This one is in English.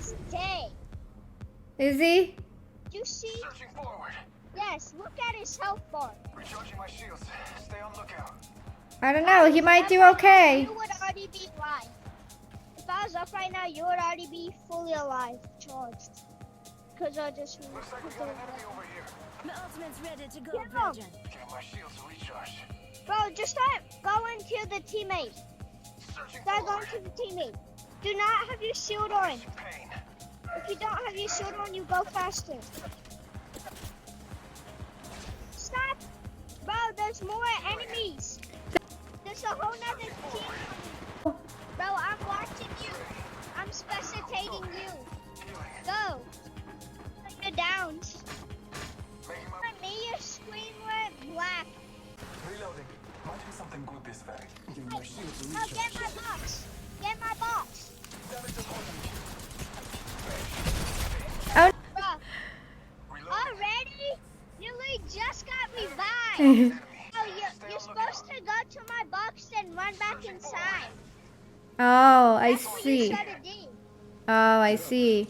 is dead. Is he? You see? Searching forward. Yes, look at his health bar. Recharging my shields. Stay on lookout. I don't know. He might do okay. You would already be alive. If I was up right now, you would already be fully alive, charged. Because I just... Looks like we got an enemy over here. My ultimate's ready to go, Get him. Virgin. Get my shields recharged. Bro, just start going to the teammate. Searching Start going forward. to the teammate. Do not have your shield on. Pain. If you don't have your shield on, you go faster. Stop! Bro, there's more enemies. There's a whole nother team. Bro, I'm watching you. I'm spectating you. Go. You're down. Making my... For me, your screen went black. Reloading. Might be something good this way. Give my shields a Oh, get my box. Get my box. Damage opponent. Oh. Bro, Reloading. already? You literally just got revived. Enemy. Oh, you're supposed to go to my box and run back inside. Oh, I That's what you see. should have did. Oh, I see.